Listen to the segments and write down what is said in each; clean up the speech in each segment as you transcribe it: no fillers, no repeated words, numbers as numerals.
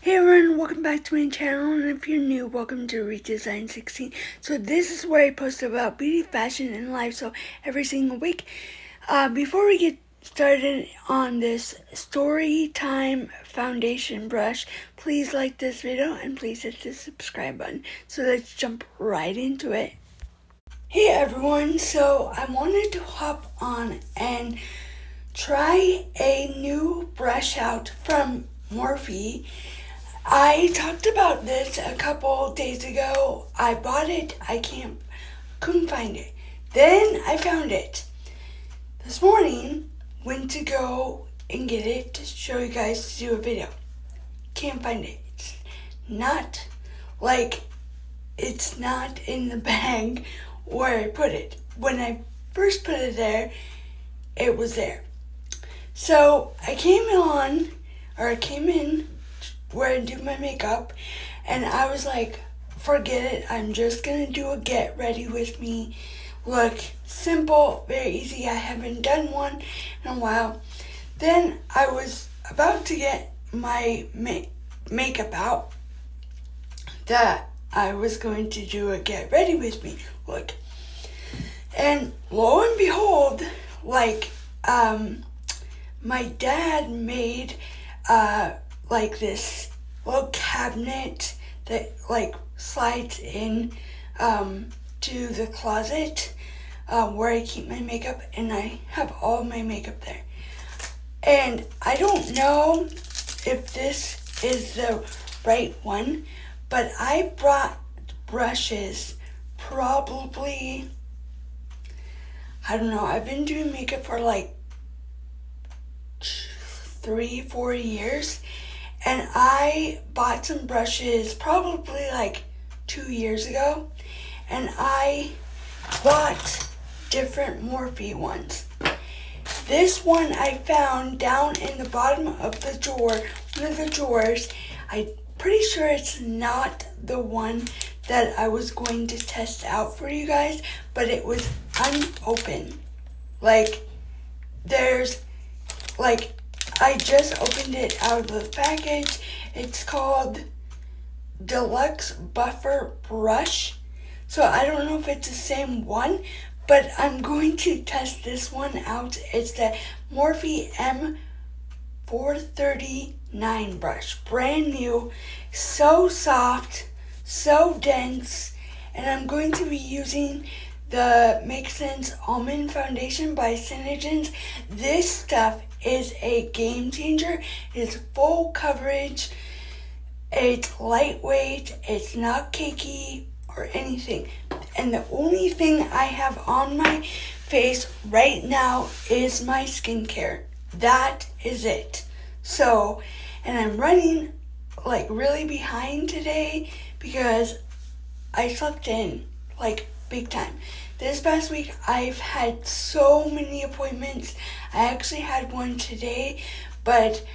Hey everyone, welcome back to my channel, and if you're new, welcome to Redesign 16. So this is where I post about beauty, fashion, and life, so every single week. Before we get started on this story time foundation brush, please like this video and please hit the subscribe button. So let's jump right into it. Hey everyone, so I wanted to hop on and try a new brush out from Morphe. I talked about this a couple days ago. I bought it, couldn't find it. Then I found it. This morning, went to go and get it to show you guys to do a video. Can't find it. It's not in the bag where I put it. When I first put it there, it was there. So I came in where I do my makeup, and I was like, forget it, I'm just gonna do a get ready with me look. Simple, very easy. I haven't done one in a while. Then I was about to get my makeup out that I was going to do a get ready with me look, and lo and behold, my dad made this little cabinet that slides in to the closet where I keep my makeup, and I have all my makeup there. And I don't know if this is the right one, but I brought brushes probably, I don't know, I've been doing makeup for 3-4 years, and I bought some brushes probably 2 years ago, and I bought different Morphe ones. This one I found down in the bottom of the drawer, one of the drawers. I'm pretty sure it's not the one that I was going to test out for you guys, but it was unopened. I just opened it out of the package. It's called Deluxe Buffer Brush. So I don't know if it's the same one, but I'm going to test this one out. It's the Morphe M439 brush. Brand new, so soft, so dense, and I'm going to be using the Make Sense Almond Foundation by Synergens. This stuff is a game changer. It's full coverage, it's lightweight, it's not cakey or anything. And the only thing I have on my face right now is my skincare. That is it. So, and I'm running really behind today because I slept in big time. This past week I've had so many appointments. I actually had one today, but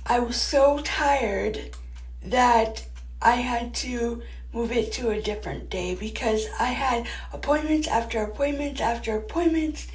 I was so tired that I had to move it to a different day because I had appointments after appointments after appointments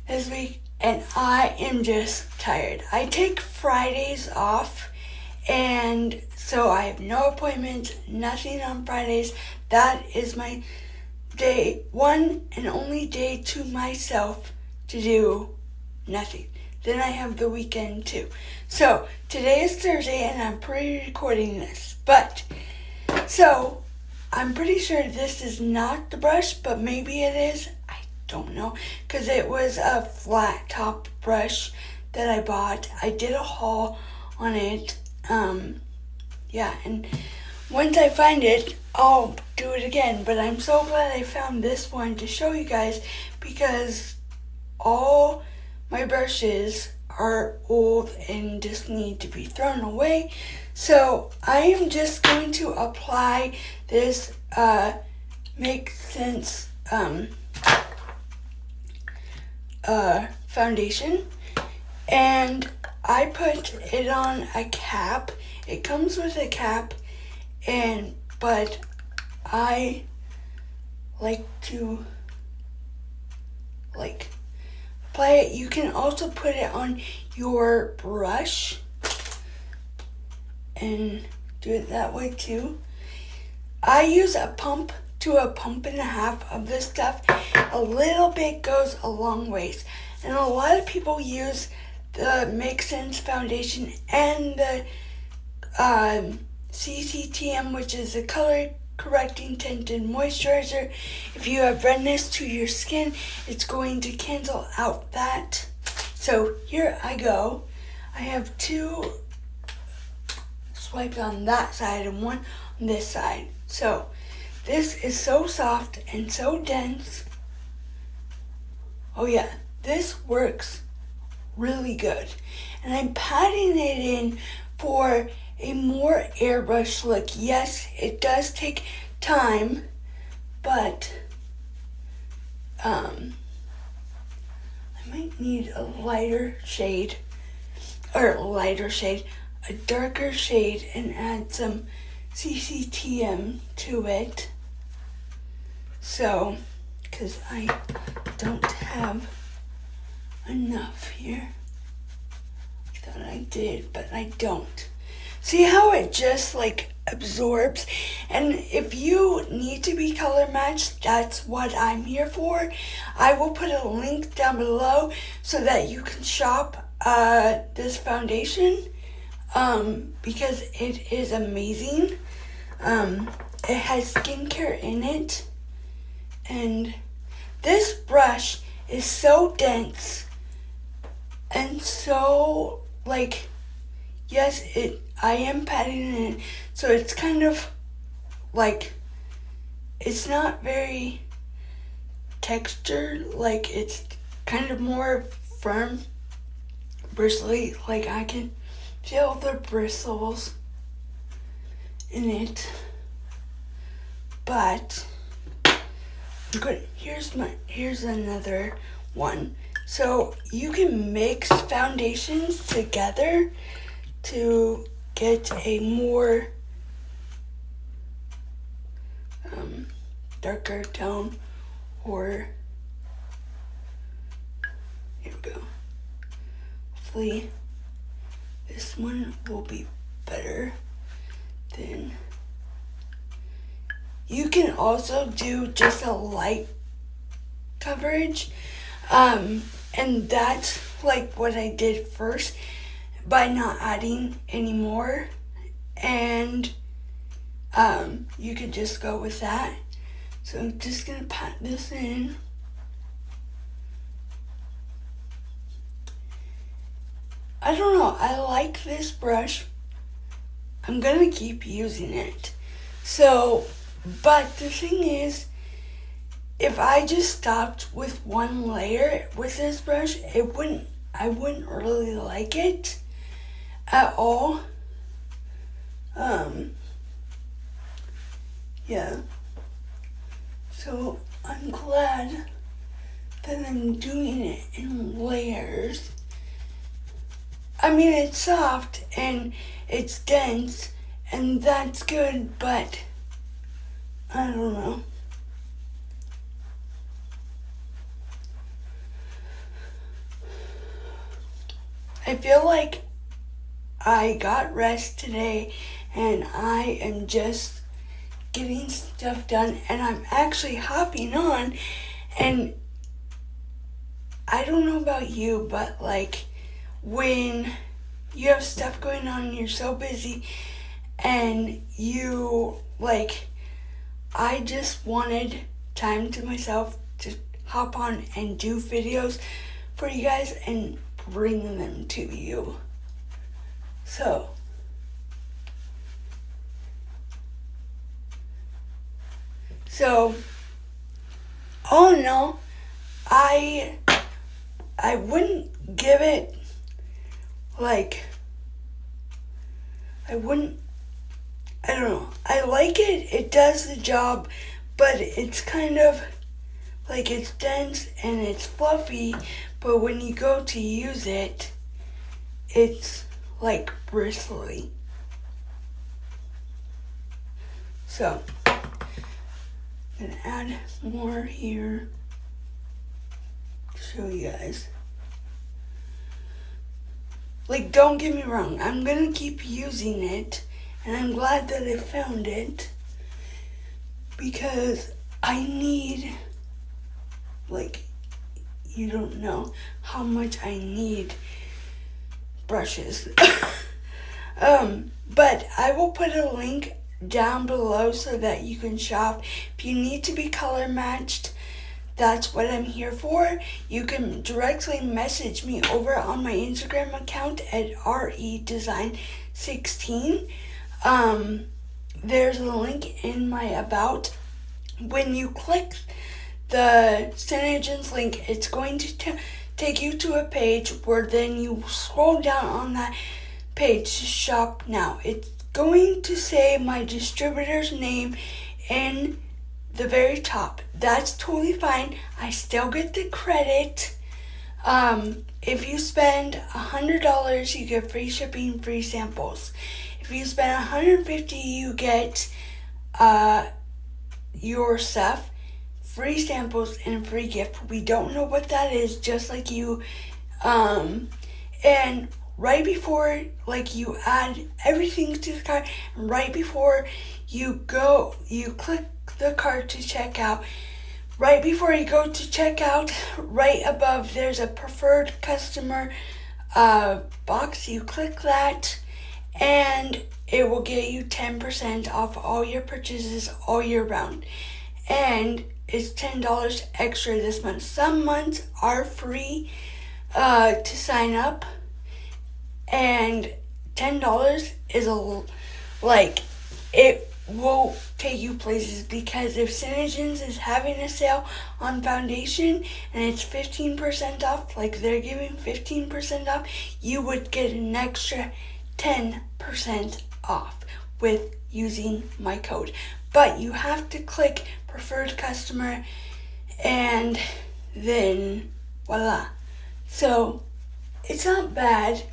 this week, and I am just tired. I take Fridays off, and so I have no appointments, nothing on Fridays. That is my day, one and only day to myself to do nothing. Then I have the weekend too. So today is Thursday and I'm pre-recording this. So I'm pretty sure this is not the brush, but maybe it is. I don't know, because it was a flat top brush that I bought. I did a haul on it. Yeah, and once I find it, I'll do it again. But I'm so glad I found this one to show you guys, because all my brushes are old and just need to be thrown away. So I am just going to apply this Make Sense foundation, and I put it on a cap. It comes with a cap, but I like to apply it. You can also put it on your brush and do it that way too. I use a pump to a pump and a half of this stuff. A little bit goes a long ways. And a lot of people use the Make Sense foundation and the CCTM, which is a color correcting tinted moisturizer. If you have redness to your skin, it's going to cancel out that. So here I go. I have 2 swipes on that side and 1 on this side. So this is so soft and so dense. Oh yeah, this works really good. And I'm patting it in for a more airbrush look. Yes, it does take time, but I might need a lighter shade, a darker shade, and add some CCTM to it. So, because I don't have enough here. I thought I did, but I don't. See how it just like absorbs? And if you need to be color matched, that's what I'm here for. I will put a link down below so that you can shop this foundation because it is amazing. It has skincare in it, and this brush is so dense and so like, yes, I am patting it in, so it's kind of like, it's not very textured, like it's kind of more firm, bristly, like I can feel the bristles in it. But good. Here's another one. So you can mix foundations together to get a more darker tone, or here we go. Hopefully this one will be better than. You can also do just a light coverage, and that's like what I did first by not adding any more, and you could just go with that. So I'm just gonna pat this in. I don't know, I like this brush. I'm gonna keep using it. So, but the thing is, if I just stopped with one layer with this brush, I wouldn't really like it at all. Yeah. So I'm glad that I'm doing it in layers. I mean, it's soft and it's dense, and that's good, but I don't know. I feel like I got rest today and I am just getting stuff done, and I'm actually hopping on, and I don't know about you, but like when you have stuff going on and you're so busy and you like, I just wanted time to myself to hop on and do videos for you guys and bring them to you. So all in all, I wouldn't give it like, I don't know. I like it. It does the job, but it's kind of like, it's dense and it's fluffy, but when you go to use it, it's like bristly. So I'm gonna add more here to show you guys. Like, don't get me wrong, I'm gonna keep using it and I'm glad that I found it because I need, like, you don't know how much I need brushes. But I will put a link down below so that you can shop. If you need to be color matched, that's what I'm here for. You can directly message me over on my Instagram account at redesign16. There's a link in my about. When you click the Synergens link, it's going to take you to a page where then you scroll down on that page to shop now. It's going to say my distributor's name in the very top. That's totally fine. I still get the credit. If you spend $100, you get free shipping, free samples. If you spend $150, you get your stuff, free samples, and free gift. We don't know what that is, just like you. And right before, like, you add everything to the cart, and right before you click the cart to check out. Right before you go to checkout, right above there's a preferred customer box. You click that, and it will get you 10% off all your purchases all year round. And it's $10 extra this month. Some months are free to sign up, and $10 is it will take you places, because if Synergens is having a sale on foundation and it's 15% off, like they're giving 15% off, you would get an extra 10% off with using my code. But you have to click preferred customer, and then voila. So it's not bad.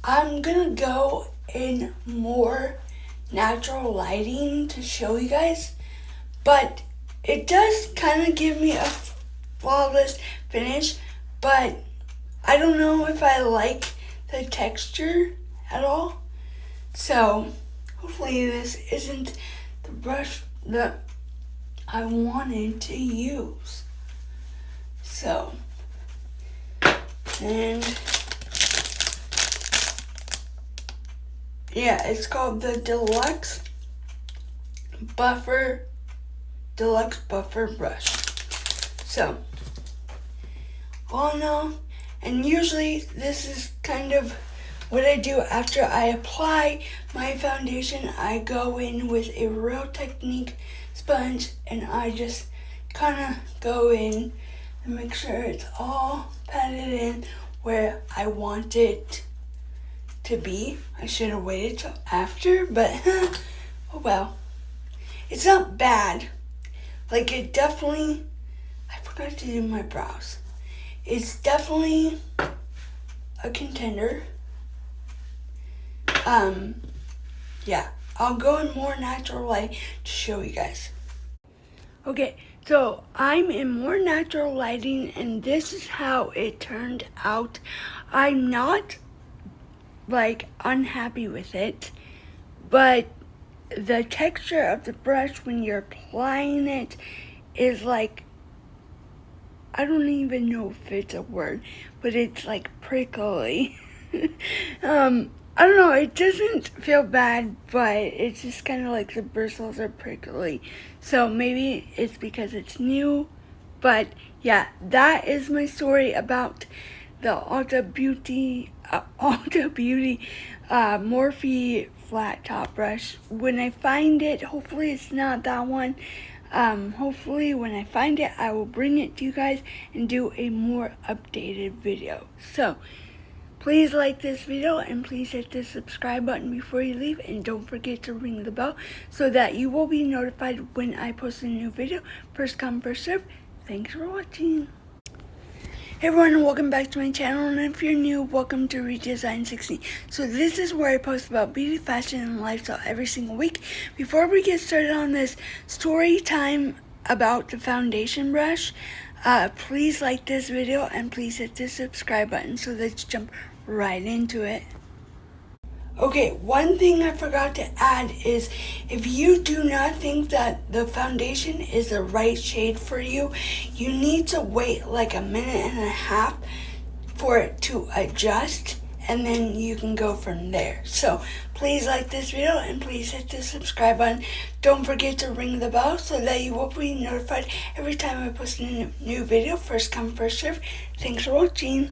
I'm gonna go in more natural lighting to show you guys, but it does kind of give me a flawless finish, but I don't know if I like the texture at all. So hopefully this isn't the brush that I wanted to use. So, and yeah, it's called the Deluxe Buffer Brush. So, all in all, and usually this is kind of what I do after I apply my foundation. I go in with a Real Technique sponge, and I just kind of go in and make sure it's all patted in where I want it to be. I should have waited till after, but oh well. It's not bad. Like, it definitely, I forgot to do my brows. It's definitely a contender. Yeah, I'll go in more natural light to show you guys. Okay, so I'm in more natural lighting, and this is how it turned out. I'm not unhappy with it, but the texture of the brush when you're applying it is like, I don't even know if it's a word, but it's like prickly. I don't know, it doesn't feel bad, but it's just kind of like the bristles are prickly. So maybe it's because it's new, but yeah, that is my story about the Ulta Beauty Morphe flat top brush. When I find it, hopefully it's not that one. Hopefully when I find it, I will bring it to you guys and do a more updated video. So please like this video, and please hit the subscribe button before you leave, and don't forget to ring the bell so that you will be notified when I post a new video. First come, first serve. Thanks for watching. Hey everyone, and welcome back to my channel, and if you're new, welcome to Redesign16. So this is where I post about beauty, fashion, and lifestyle every single week. Before we get started on this story time about the foundation brush, please like this video and please hit the subscribe button so let's jump right into it. Okay, one thing I forgot to add is if you do not think that the foundation is the right shade for you, you need to wait like a minute and a half for it to adjust, and then you can go from there. So please like this video and please hit the subscribe button. Don't forget to ring the bell so that you will be notified every time I post a new video. First come, first serve. Thanks for watching.